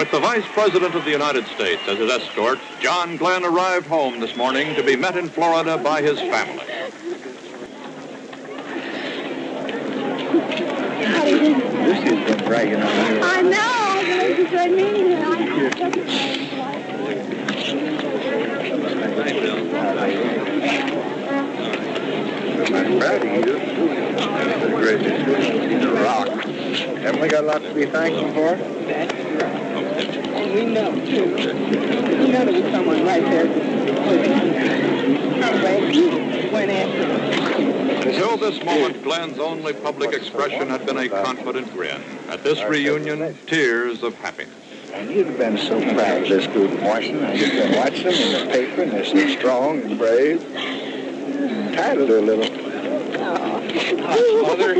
With the Vice President of the United States as his escort, John Glenn arrived home this morning to be met in Florida by his family. Lucy's been bragging on you. I know. Lucy's been meaning it. I'm proud of you. That's the greatest. He's a rock. Haven't we got a lot to be thankful for? And we know, too. We know there was someone right there. He went after him. Until this moment, Glenn's only public expression had been a confident grin. At this reunion, tears of happiness. And you'd have been so proud of this group in Washington. You've been watching them in the paper, and they're so strong and brave. Tired of their little... Oh, mother.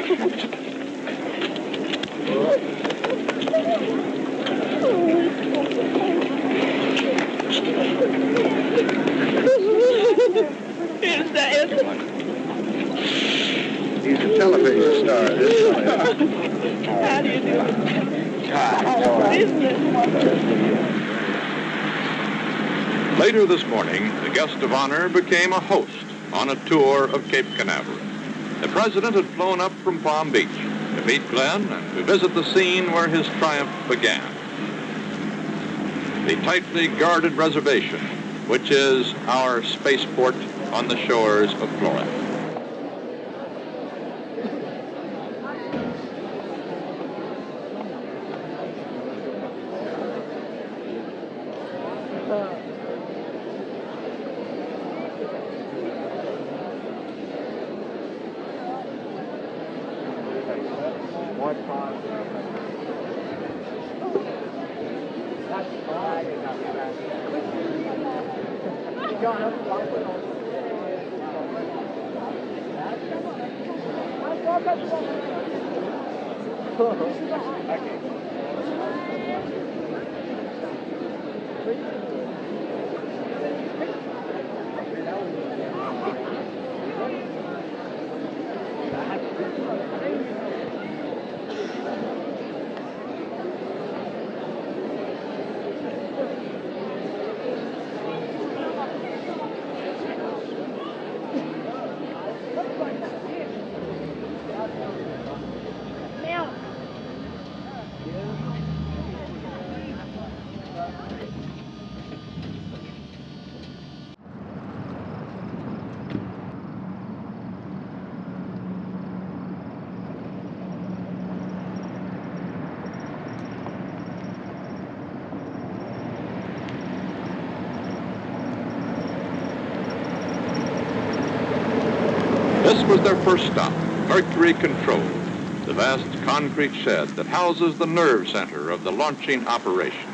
He's a television star. This one. How do you do? Later this morning, the guest of honor became a host on a tour of Cape Canaveral. The president had flown up from Palm Beach to meet Glenn and to visit the scene where his triumph began. The tightly guarded reservation, which is our spaceport on the shores of Florida. This was their first stop, Mercury Control, the vast concrete shed that houses the nerve center of the launching operations.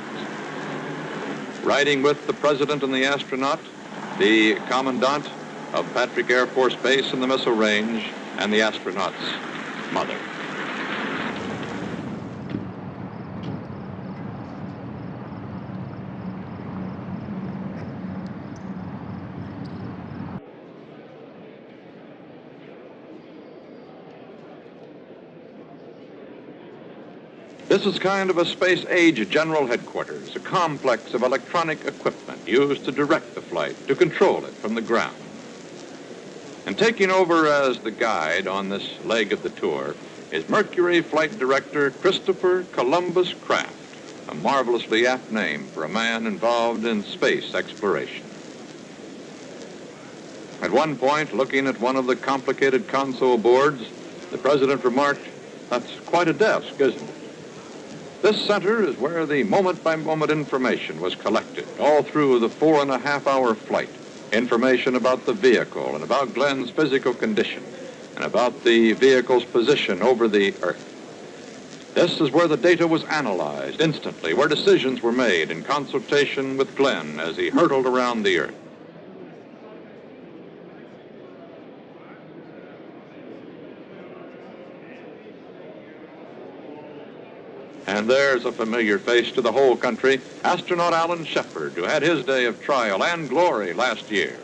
Riding with the president and the astronaut, the commandant of Patrick Air Force Base in the Missile Range, and the astronaut's mother. This is kind of a space-age general headquarters, a complex of electronic equipment used to direct the flight, to control it from the ground. And taking over as the guide on this leg of the tour is Mercury Flight Director Christopher Columbus Kraft, a marvelously apt name for a man involved in space exploration. At one point, looking at one of the complicated console boards, the president remarked, "That's quite a desk, isn't it?" This center is where the moment-by-moment information was collected all through the 4.5-hour flight. Information about the vehicle and about Glenn's physical condition and about the vehicle's position over the Earth. This is where the data was analyzed instantly, where decisions were made in consultation with Glenn as he hurtled around the Earth. And there's a familiar face to the whole country, astronaut Alan Shepard, who had his day of trial and glory last year.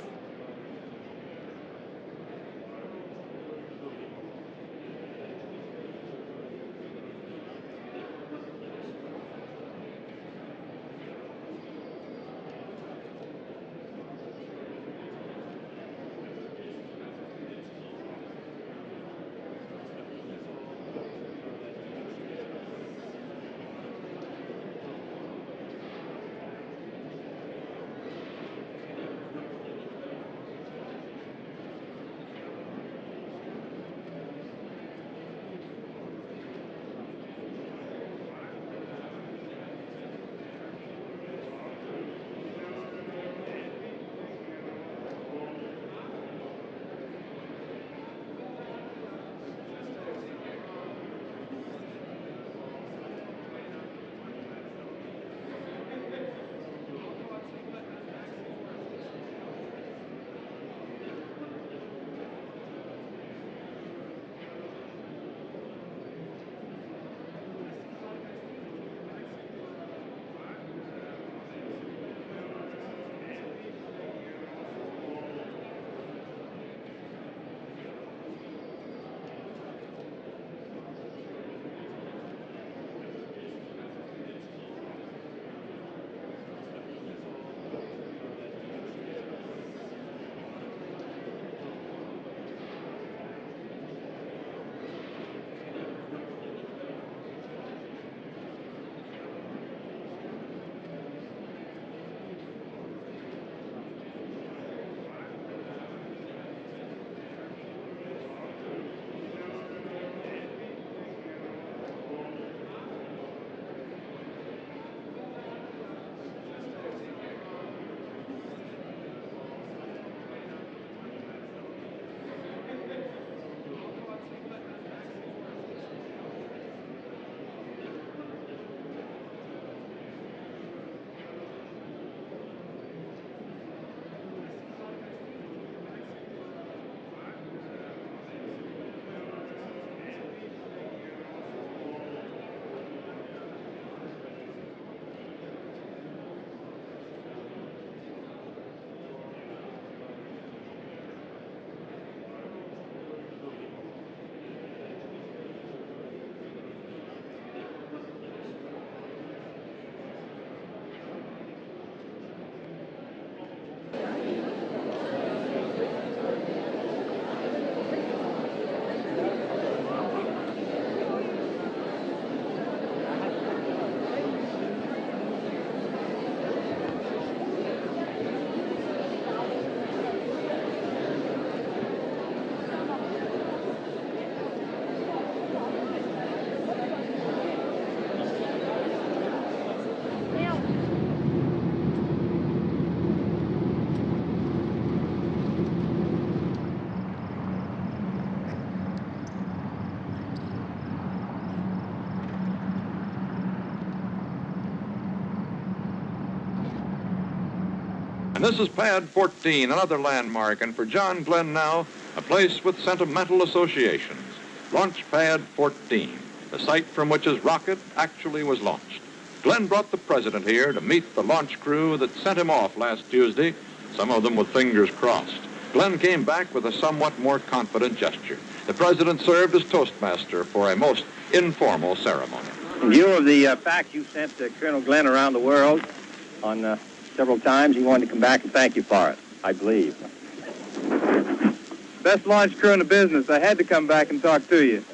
And this is Pad 14, another landmark, and for John Glenn now, a place with sentimental associations. Launch Pad 14, the site from which his rocket actually was launched. Glenn brought the president here to meet the launch crew that sent him off last Tuesday, some of them with fingers crossed. Glenn came back with a somewhat more confident gesture. The president served as toastmaster for a most informal ceremony. In view of the fact you sent Colonel Glenn around the world on several times, he wanted to come back and thank you for it, I believe. Best launch crew in the business. I had to come back and talk to you.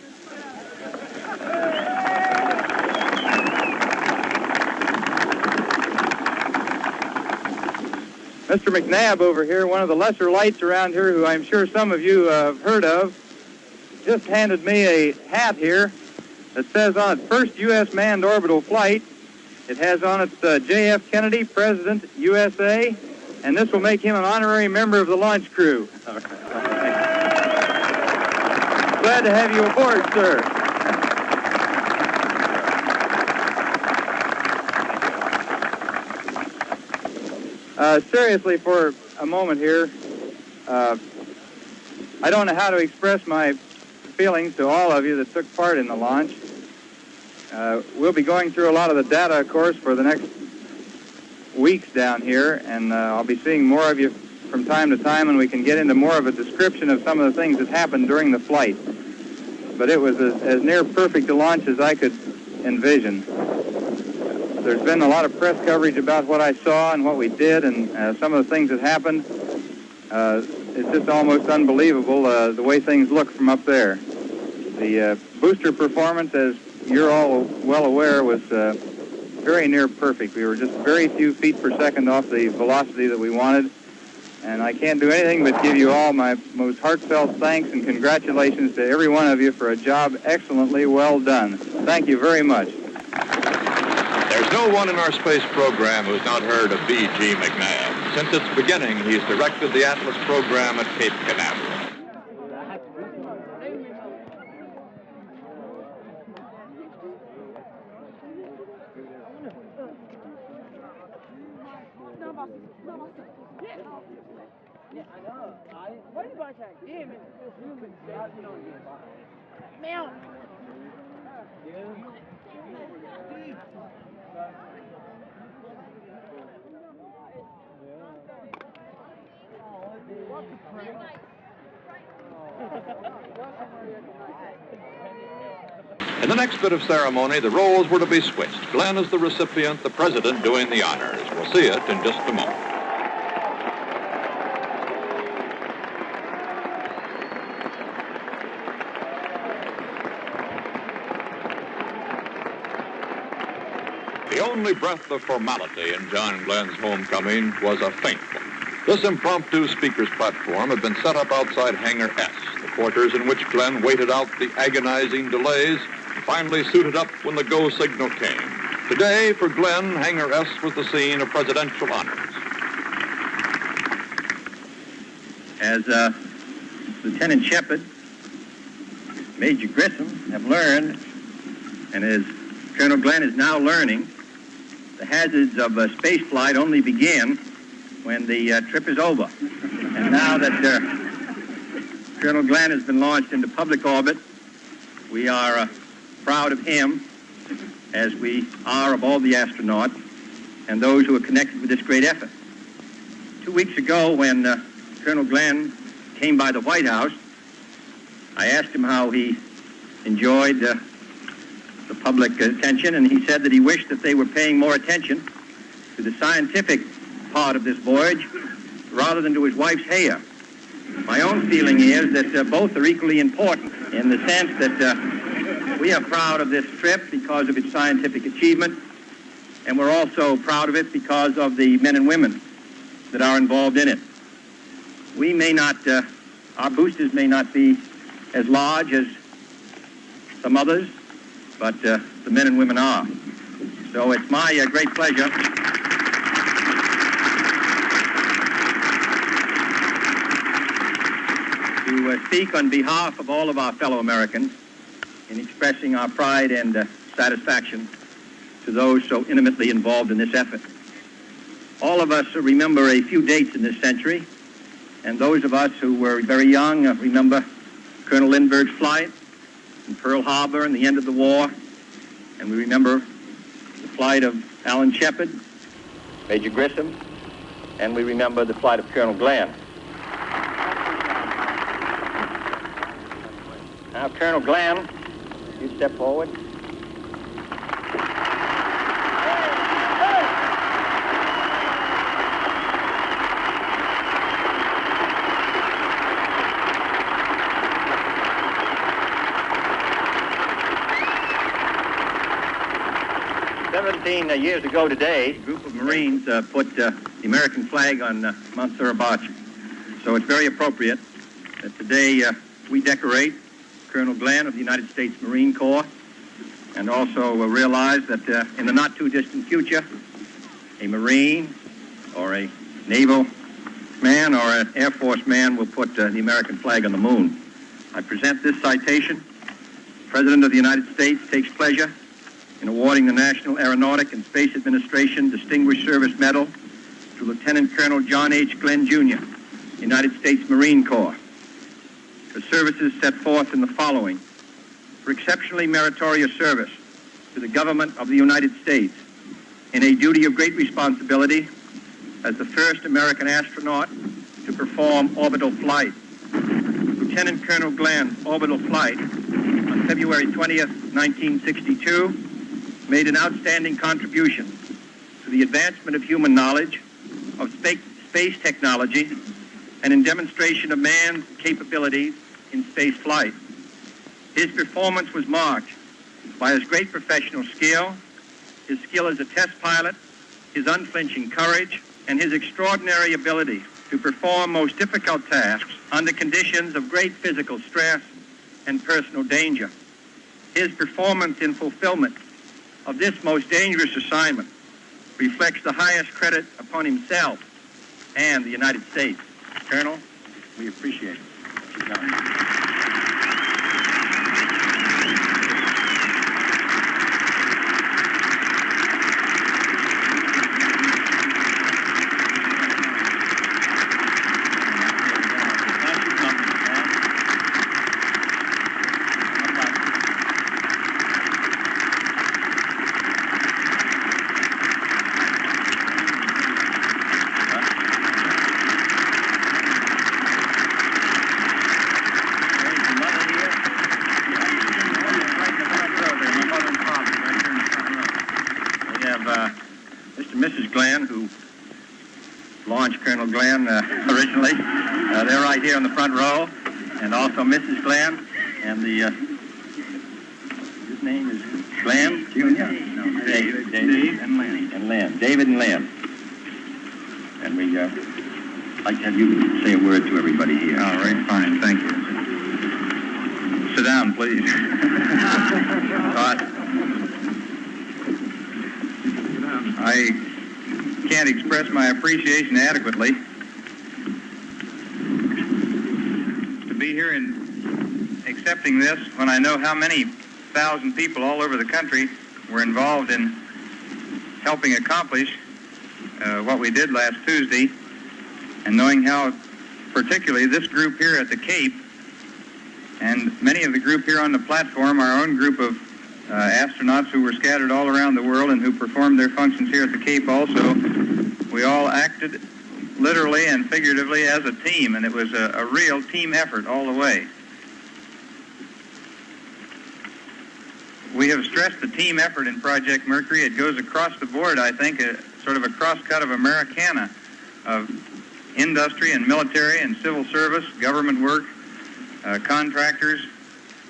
Mr. McNabb over here, one of the lesser lights around here, who I'm sure some of you have heard of, just handed me a hat here that says on it, First U.S. Manned Orbital Flight. It has on it J.F. Kennedy, President, USA, and this will make him an honorary member of the launch crew. Glad to have you aboard, sir. Seriously, for a moment here, I don't know how to express my feelings to all of you that took part in the launch. We'll be going through a lot of the data, of course, for the next weeks down here, and I'll be seeing more of you from time to time, and we can get into more of a description of some of the things that happened during the flight. But it was as near perfect a launch as I could envision. There's been a lot of press coverage about what I saw and what we did and some of the things that happened. It's just almost unbelievable the way things look from up there. The booster performance, as you're all well aware, was very near perfect. We were just very few feet per second off the velocity that we wanted. And I can't do anything but give you all my most heartfelt thanks and congratulations to every one of you for a job excellently well done. Thank you very much. There's no one in our space program who's not heard of B.G. McNabb. Since its beginning, he's directed the Atlas program at Cape Canaveral. In the next bit of ceremony, the roles were to be switched. Glenn is the recipient, the president doing the honors. We'll see it in just a moment. The only breath of formality in John Glenn's homecoming was a faint one. This impromptu speaker's platform had been set up outside Hangar S, the quarters in which Glenn waited out the agonizing delays and finally suited up when the go signal came. Today, for Glenn, Hangar S was the scene of presidential honors. As Lieutenant Shepard, Major Grissom have learned, and as Colonel Glenn is now learning, the hazards of space flight only begin when the trip is over. And now that Colonel Glenn has been launched into public orbit, we are proud of him, as we are of all the astronauts and those who are connected with this great effort. 2 weeks ago, when Colonel Glenn came by the White House, I asked him how he enjoyed the public attention, and he said that he wished that they were paying more attention to the scientific part of this voyage rather than to his wife's hair. My own feeling is that both are equally important in the sense that we are proud of this trip because of its scientific achievement, and we're also proud of it because of the men and women that are involved in it. We may not, our boosters may not be as large as some others, but the men and women are. So it's my great pleasure to speak on behalf of all of our fellow Americans in expressing our pride and satisfaction to those so intimately involved in this effort. All of us remember a few dates in this century, and those of us who were very young remember Colonel Lindbergh's flight in Pearl Harbor and the end of the war, and we remember the flight of Alan Shepard, Major Grissom, and we remember the flight of Colonel Glenn. Now, Colonel Glenn, you step forward. Years ago today, a group of Marines put the American flag on Mount Suribachi. So it's very appropriate that today we decorate Colonel Glenn of the United States Marine Corps, and also realize that in the not-too-distant future, a Marine or a naval man or an Air Force man will put the American flag on the moon. I present this citation. The President of the United States takes pleasure in awarding the National Aeronautic and Space Administration Distinguished Service Medal to Lieutenant Colonel John H. Glenn, Jr., United States Marine Corps, for services set forth in the following: for exceptionally meritorious service to the government of the United States in a duty of great responsibility as the first American astronaut to perform orbital flight. Lieutenant Colonel Glenn, orbital flight on February 20th, 1962, made an outstanding contribution to the advancement of human knowledge, of space technology, and in demonstration of man's capabilities in space flight. His performance was marked by his great professional skill, his skill as a test pilot, his unflinching courage, and his extraordinary ability to perform most difficult tasks under conditions of great physical stress and personal danger. His performance in fulfillment of this most dangerous assignment reflects the highest credit upon himself and the United States. Colonel, we appreciate it. Originally. They're right here in the front row, and also Mrs. Glenn, and the, his name is Glenn Jr.? No, Dave and Lynn. And Lynn. David and Lynn. And we like to have you say a word to everybody here. All right, fine, thank you. Sit down, please. I can't express my appreciation adequately to be here and accepting this when I know how many thousand people all over the country were involved in helping accomplish what we did last Tuesday, and knowing how particularly this group here at the Cape and many of the group here on the platform, our own group of astronauts who were scattered all around the world and who performed their functions here at the Cape also, we all acted literally and figuratively as a team, and it was a real team effort all the way. We have stressed the team effort in Project Mercury. It goes across the board, I think, sort of a cross-cut of Americana, of industry and military and civil service, government work, contractors.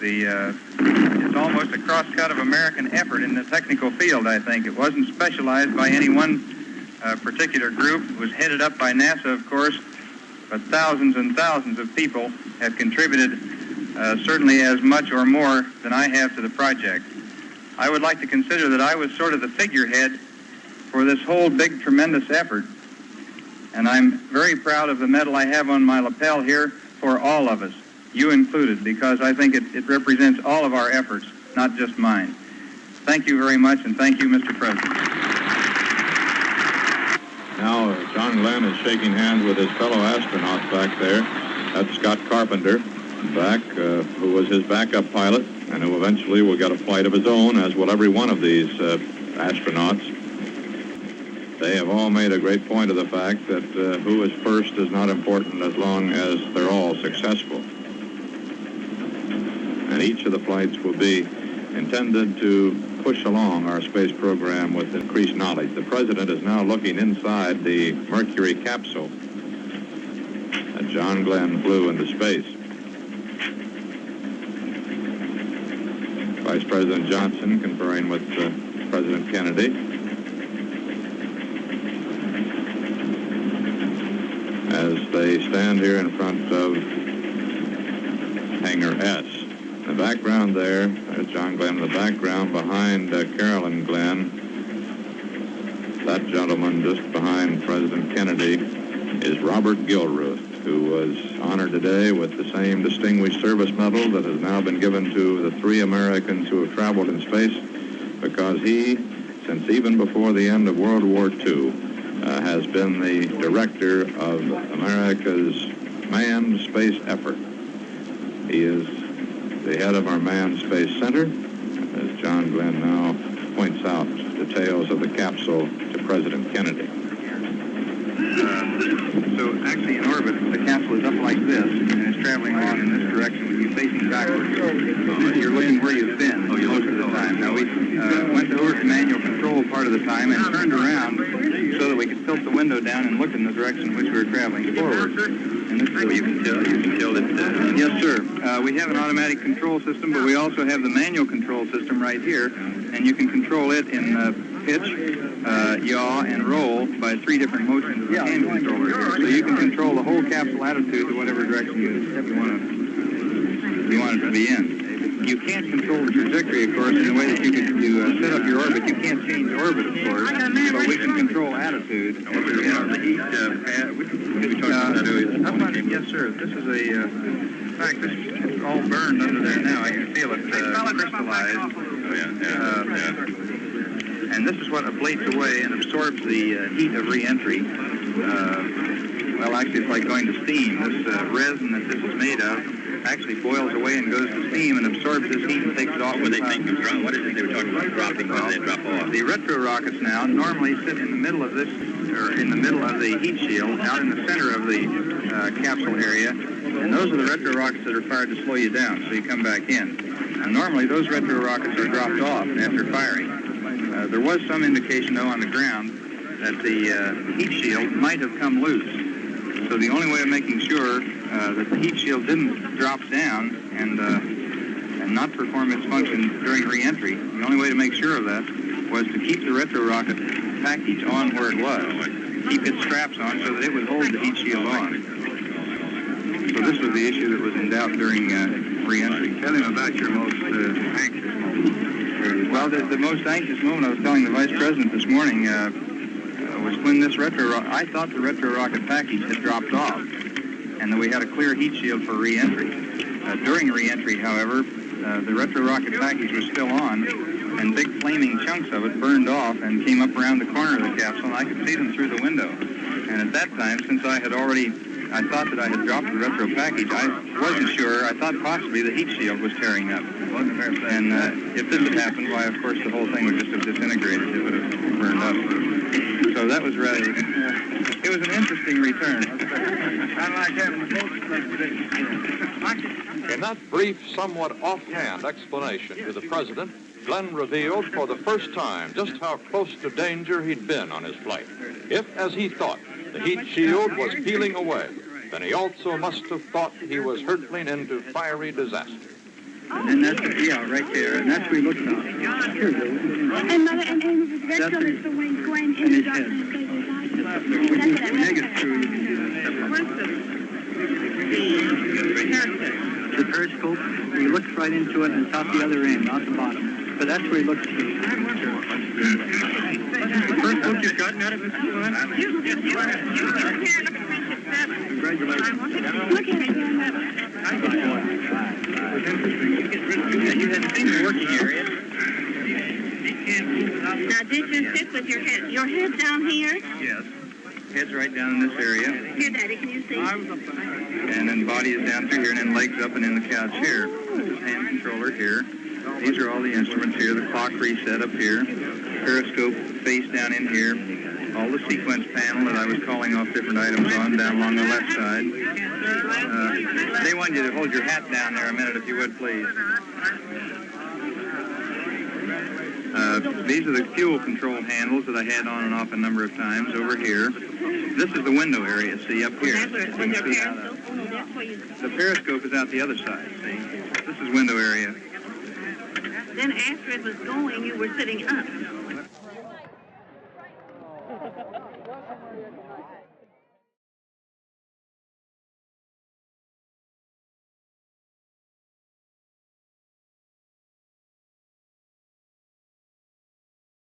It's almost a cross-cut of American effort in the technical field, I think. It wasn't specialized by any one particular group. It was headed up by NASA, of course, but thousands and thousands of people have contributed certainly as much or more than I have to the project. I would like to consider that I was sort of the figurehead for this whole big, tremendous effort, and I'm very proud of the medal I have on my lapel here for all of us, you included, because I think it represents all of our efforts, not just mine. Thank you very much, and thank you, Mr. President. Now, John Glenn is shaking hands with his fellow astronauts back there. That's Scott Carpenter back, who was his backup pilot, and who eventually will get a flight of his own, as will every one of these astronauts. They have all made a great point of the fact that who is first is not important as long as they're all successful. And each of the flights will be intended to push along our space program with increased knowledge. The President is now looking inside the Mercury capsule that John Glenn flew into space. Vice President Johnson conferring with President Kennedy. As they stand here in front of Hangar S. In the background there's John Glenn in the background behind Carolyn Glenn. That gentleman just behind President Kennedy is Robert Gilruth, who was honored today with the same Distinguished Service Medal that has now been given to the 3 Americans who have traveled in space, because he, since even before the end of World War II, has been the director of America's manned space effort. He is the head of our Manned Space Center, as John Glenn now points out details of the capsule to President Kennedy. So actually in orbit, the capsule is up like this, and it's traveling along in this direction with you facing backwards. You're looking where you've been most of the time. Now we went over to manual control part of the time and turned around so that we could tilt the window down and look in the direction in which we were traveling forward. And this is what you can tell it. Yes, sir. We have an automatic control system, but we also have the manual control system right here, and you can control it in pitch, yaw, and roll by 3 different motions of the hand controller here. So you can control the whole capsule attitude to whatever direction you want it to be in. You can't control the trajectory, of course, in the way that you set up your orbit. You can't change orbit, of course, but we can control attitude. The heat pad, we talked about that earlier. Yes, sir. This is in fact, this is all burned under there now. I can feel it crystallized. Oh, yeah. And this is what ablates away and absorbs the heat of re-entry. Well, actually, it's like going to steam. This resin that this is made of actually boils away and goes to steam and absorbs this heat and takes it off. What is it they were talking about dropping? When they drop off? The retro rockets now normally sit in the middle of this, or in the middle of the heat shield, out in the center of the capsule area. And those are the retro rockets that are fired to slow you down, so you come back in. And normally those retro rockets are dropped off after firing. There was some indication, though, on the ground that the heat shield might have come loose. So the only way of making sure that the heat shield didn't drop down and not perform its function during re-entry, the only way to make sure of that was to keep the retro rocket package on where it was. Keep its straps on so that it would hold the heat shield on. So this was the issue that was in doubt during re-entry. Tell him about your most anxious moment. Well, the most anxious moment I was telling the Vice President this morning was when this I thought the retro rocket package had dropped off and that we had a clear heat shield for re-entry. During re-entry, however, the retro rocket package was still on, and big flaming chunks of it burned off and came up around the corner of the capsule, and I could see them through the window. And at that time, since I thought that I had dropped the retro package, I wasn't sure. I thought possibly the heat shield was tearing up. And if this had happened, why, of course, the whole thing would just have disintegrated. It would have burned up. So that was rather... it was an interesting return. I like having the most. In that brief, somewhat offhand explanation to the President, Glenn revealed for the first time just how close to danger he'd been on his flight. If, as he thought, the heat shield was peeling away, then he also must have thought he was hurtling into fiery disaster. And that's right there, and that's where he looks out. And Mother, and his retro is the wing going in the darkness. The periscope, he looks right into it and it's out the other end, not the bottom. But that's where he looks to. The first book you've gotten out of this one? Congratulations. Look at it, You had seen the working area. Now, did you sit with your head down here? Yes. Head's right down in this area. Here, Daddy, can you see? And then body is down through here, and then legs up and in the couch here. This is hand controller here. These are all the instruments here. The clock reset up here. Periscope face down in here. All the sequence panel that I was calling off different items on down along the left side. They want you to hold your hat down there a minute, if you would, please. These are the fuel control handles that I had on and off a number of times over here. This is the window area, see, up here. The periscope is out the other side, see. This is window area. Then after it was going, you were sitting up.